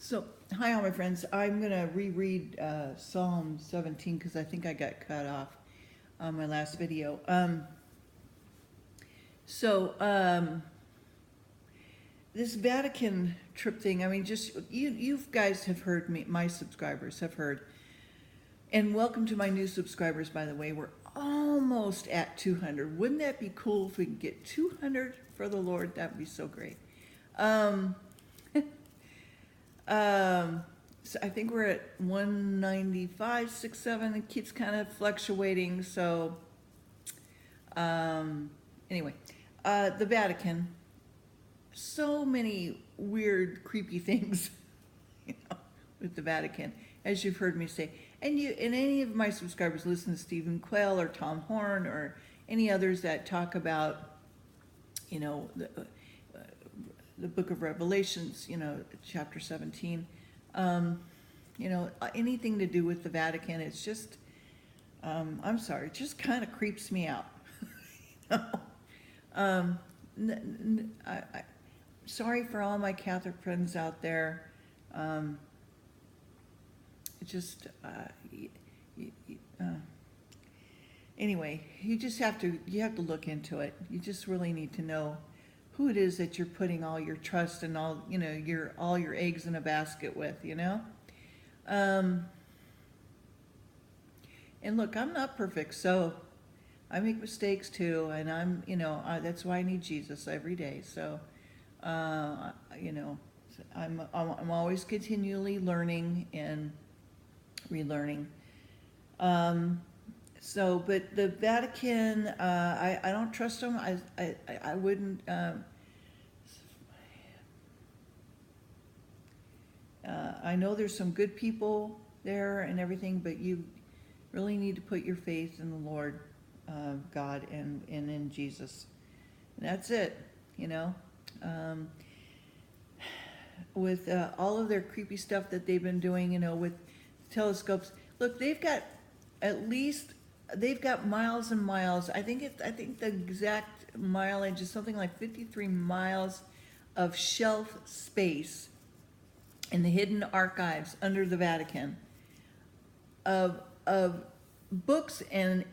So, hi, all my friends. I'm going to reread Psalm 17 because I think I got cut off on my last video. So, this Vatican trip thing, I mean, just you guys have heard me, my subscribers have heard. And welcome to my new subscribers, by the way. We're almost at 200. Wouldn't that be cool if we could get 200 for the Lord? That would be so great. So I think we're at 195, 67. It keeps kind of fluctuating. So, anyway, the Vatican, so many weird, creepy things, with the Vatican, as you've heard me say. And any of my subscribers listen to Stephen Quayle or Tom Horn or any others that talk about, the book of Revelations, chapter 17, anything to do with the Vatican, it's just, I'm sorry, it just kind of creeps me out. Sorry for all my Catholic friends out there. It just, anyway, you have to look into it. You just really need to know who it is that you're putting all your trust and all your eggs in a basket with, And look, I'm not perfect, so I make mistakes too, and that's why I need Jesus every day. So, I'm always continually learning and relearning. But the Vatican, I don't trust them. I wouldn't. I know there's some good people there and everything, but you really need to put your faith in the Lord God and in Jesus. And that's it, With all of their creepy stuff that they've been doing, with telescopes. Look, they've got miles and miles. I think the exact mileage is something like 53 miles of shelf space in the hidden archives under the Vatican of books and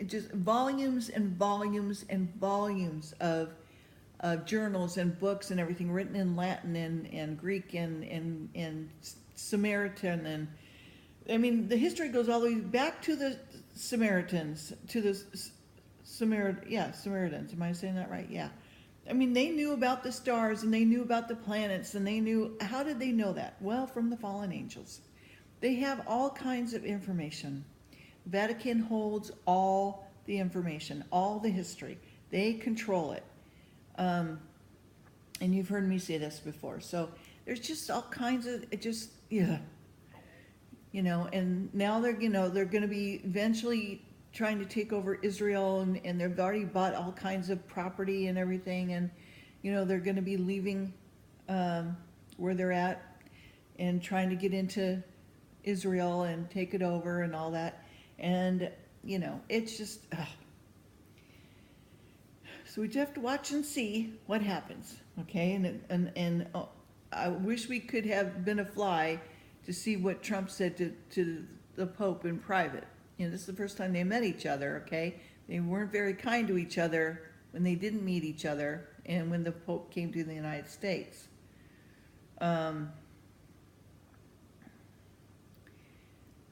just volumes and volumes and volumes of journals and books and everything written in Latin and Greek and Samaritan, and I mean the history goes all the way back to the Samaritans, Samaritans. Am I saying that right? Yeah. I mean, they knew about the stars and they knew about the planets and they knew. How did they know that? Well, from the fallen angels. They have all kinds of information. Vatican holds all the information, all the history. They control it. And you've heard me say this before. So there's just all kinds of, and now they're going to be eventually trying to take over Israel, and they've already bought all kinds of property and everything, and they're going to be leaving where they're at and trying to get into Israel and take it over and all that, and it's just so we just have to watch and see what happens, okay? And I wish we could have been a fly to see what Trump said to the Pope in private. This is the first time they met each other, okay? They weren't very kind to each other when they didn't meet each other and when the Pope came to the United States.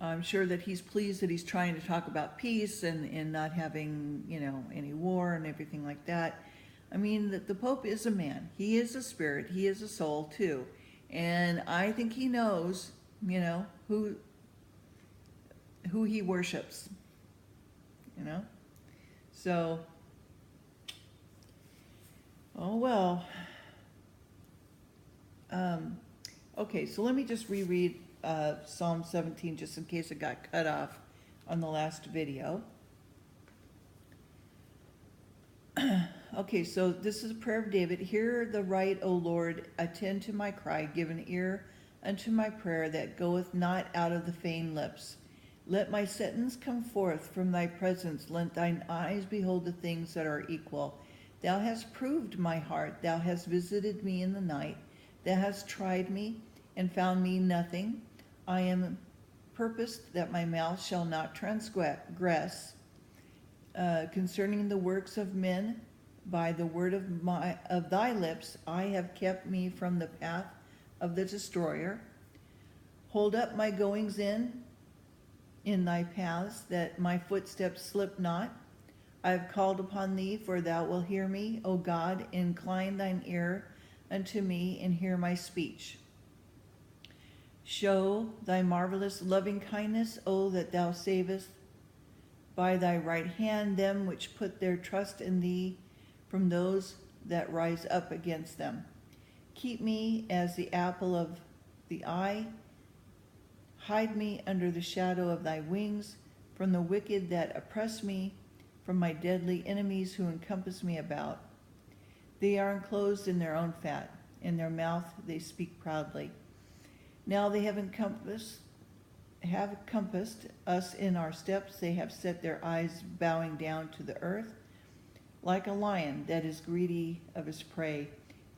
I'm sure that he's pleased that he's trying to talk about peace and not having, any war and everything like that. I mean, the Pope is a man. He is a spirit. He is a soul, too. And I think he knows, who he worships, so, oh well. Okay, so let me just reread Psalm 17 just in case it got cut off on the last video. Okay, so this is a prayer of David. Hear the right, O Lord, attend to my cry, give an ear unto my prayer that goeth not out of the feigned lips. Let my sentence come forth from thy presence. Let thine eyes behold the things that are equal. Thou hast proved my heart. Thou hast visited me in the night. Thou hast tried me, and found me nothing. I am purposed that my mouth shall not transgress concerning the works of men. By the word of thy lips I have kept me from the path of the destroyer. Hold up my goings in thy paths, that my footsteps slip not. I have called upon thee, for thou wilt hear me. O God, incline thine ear unto me, and hear my speech. Show thy marvelous loving kindness, O that thou savest by thy right hand them which put their trust in thee, from those that rise up against them. Keep me as the apple of the eye. Hide me under the shadow of thy wings, from the wicked that oppress me, from my deadly enemies who encompass me about. They are enclosed in their own fat. In their mouth they speak proudly. Now they have encompassed us in our steps. They have set their eyes bowing down to the earth, like a lion that is greedy of his prey,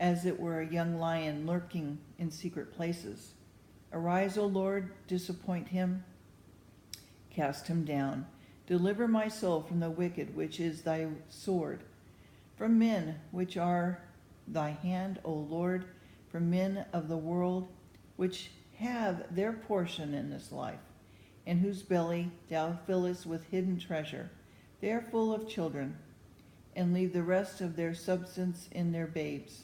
as it were a young lion lurking in secret places. Arise, O Lord, disappoint him, cast him down. Deliver my soul from the wicked, which is thy sword, from men which are thy hand, O Lord, from men of the world, which have their portion in this life, in whose belly thou fillest with hidden treasure. They are full of children, and leave the rest of their substance in their babes.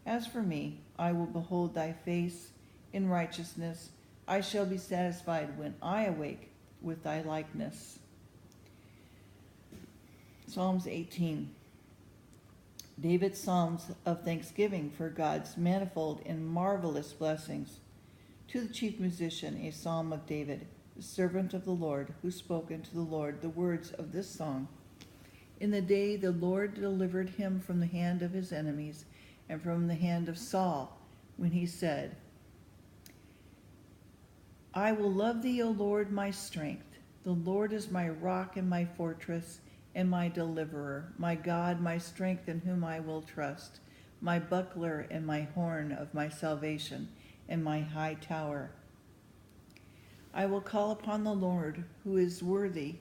As for me, I will behold thy face in righteousness. I shall be satisfied when I awake with thy likeness. Psalms 18. David's Psalms of thanksgiving for God's manifold and marvelous blessings. To the chief musician, a psalm of David, the servant of the Lord, who spoke unto the Lord the words of this song. In the day the Lord delivered him from the hand of his enemies, and from the hand of Saul, when he said, I will love thee, O Lord, my strength. The Lord is my rock and my fortress, and my deliverer, my God, my strength, in whom I will trust, my buckler and my horn of my salvation, and my high tower. I will call upon the Lord, who is worthy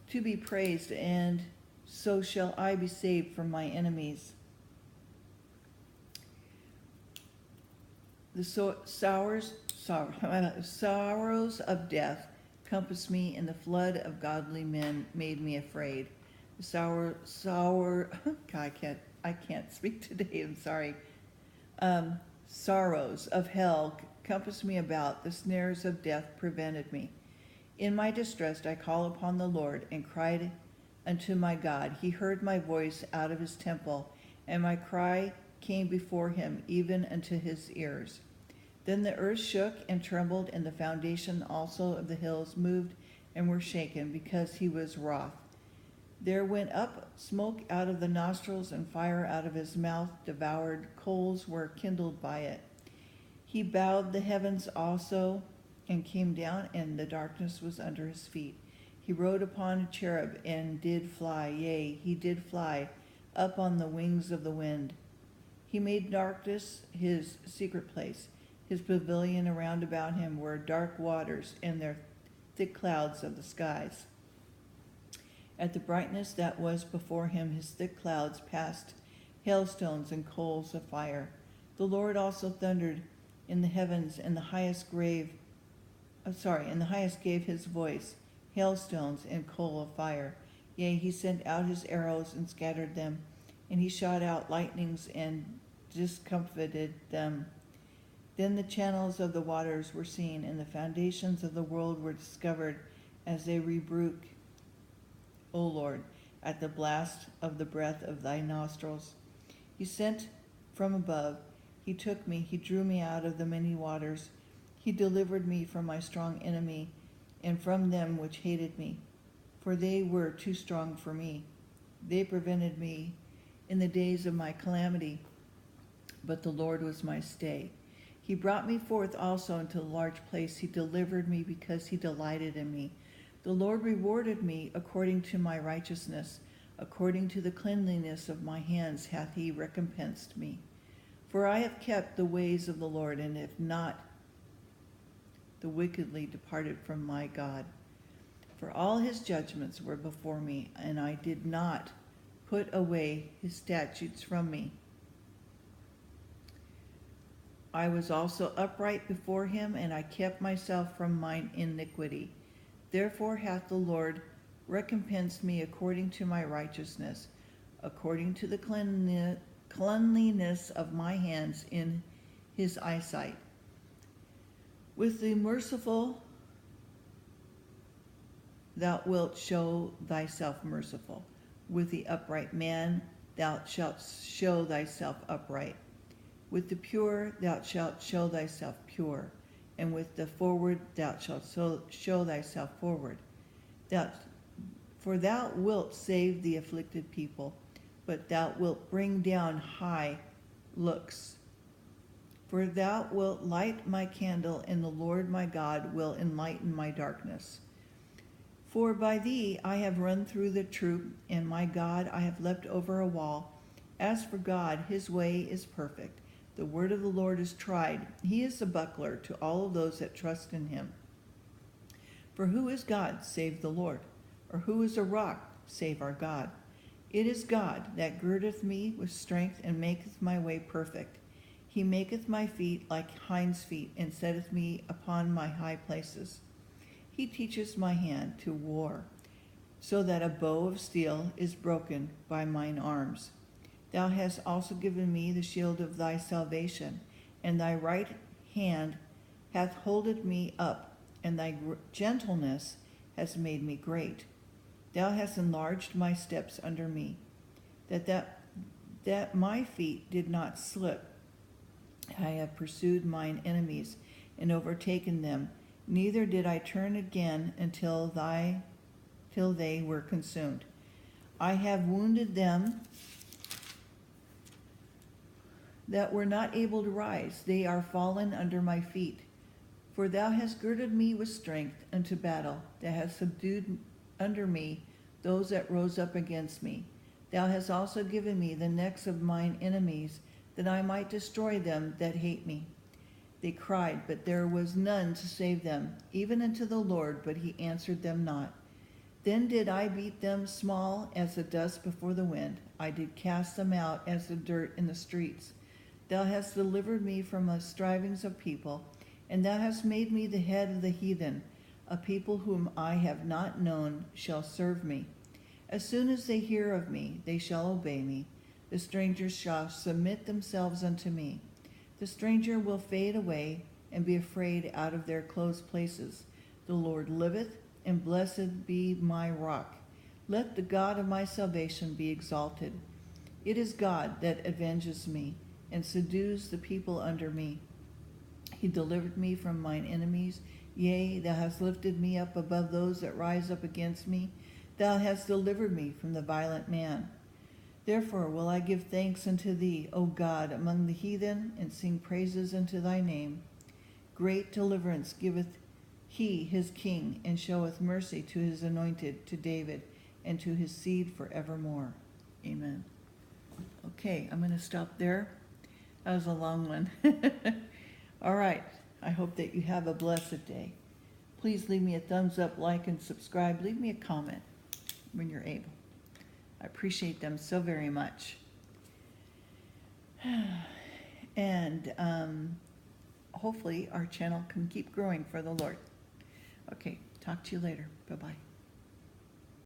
to be praised, and so shall I be saved from my enemies. The sorrows of death compassed me, and the flood of godly men made me afraid. The I can't speak today, I'm sorry. Sorrows of hell compassed me about, the snares of death prevented me. In my distress I called upon the Lord, and cried unto my God. He heard my voice out of his temple, and my cry came before him, even unto his ears. Then the earth shook and trembled, and the foundation also of the hills moved and were shaken, because he was wroth. There went up smoke out of the nostrils, and fire out of his mouth devoured. Coals were kindled by it. He bowed the heavens also, and came down, and the darkness was under his feet. He rode upon a cherub, and did fly, yea, he did fly up on the wings of the wind. He made darkness his secret place. His pavilion around about him were dark waters, and their thick clouds of the skies. At the brightness that was before him, his thick clouds passed hailstones and coals of fire. The Lord also thundered in the heavens, and the highest gave his voice, hailstones and coal of fire. Yea, he sent out his arrows and scattered them, and he shot out lightnings and discomfited them. Then the channels of the waters were seen, and the foundations of the world were discovered, as they rebuke, O Lord, at the blast of the breath of thy nostrils. He sent from above. He took me. He drew me out of the many waters. He delivered me from my strong enemy, and from them which hated me, for they were too strong for me. They prevented me in the days of my calamity, but the Lord was my stay. He brought me forth also into a large place. He delivered me because he delighted in me. The Lord rewarded me according to my righteousness. According to the cleanliness of my hands hath he recompensed me. For I have kept the ways of the Lord, and have not the wickedly departed from my God. For all his judgments were before me, and I did not put away his statutes from me. I was also upright before him, and I kept myself from mine iniquity. Therefore hath the Lord recompensed me according to my righteousness, according to the cleanliness of my hands in his eyesight. With the merciful thou wilt show thyself merciful. With the upright man thou shalt show thyself upright. With the pure thou shalt show thyself pure. And with the forward thou shalt show thyself forward. For thou wilt save the afflicted people, but thou wilt bring down high looks. For thou wilt light my candle, and the Lord my God will enlighten my darkness. For by thee I have run through the troop, and my God I have leapt over a wall. As for God, his way is perfect. The word of the Lord is tried. He is a buckler to all of those that trust in him. For who is God save the Lord? Or who is a rock save our God? It is God that girdeth me with strength, and maketh my way perfect. He maketh my feet like hinds' feet, and setteth me upon my high places. He teacheth my hand to war, so that a bow of steel is broken by mine arms. Thou hast also given me the shield of thy salvation, and thy right hand hath holded me up, and thy gentleness has made me great. Thou hast enlarged my steps under me, that my feet did not slip. I have pursued mine enemies and overtaken them, neither did I turn again till they were consumed. I have wounded them that were not able to rise. They are fallen under my feet. For thou hast girded me with strength unto battle. Thou hast subdued under me those that rose up against me. Thou hast also given me the necks of mine enemies, that I might destroy them that hate me. They cried, but there was none to save them, even unto the Lord, but he answered them not. Then did I beat them small as the dust before the wind. I did cast them out as the dirt in the streets. Thou hast delivered me from the strivings of people, and thou hast made me the head of the heathen. A people whom I have not known shall serve me. As soon as they hear of me, they shall obey me. The strangers shall submit themselves unto me. The stranger will fade away and be afraid out of their close places. The Lord liveth, and blessed be my rock. Let the God of my salvation be exalted. It is God that avenges me, and subdues the people under me. He delivered me from mine enemies. Yea, thou hast lifted me up above those that rise up against me. Thou hast delivered me from the violent man. Therefore will I give thanks unto thee, O God, among the heathen, and sing praises unto thy name. Great deliverance giveth he his king, and showeth mercy to his anointed, to David, and to his seed forevermore. Amen. Okay, I'm going to stop there. That was a long one. All right. I hope that you have a blessed day. Please leave me a thumbs up, like, and subscribe. Leave me a comment when you're able. I appreciate them so very much. And hopefully our channel can keep growing for the Lord. Okay, talk to you later. Bye-bye.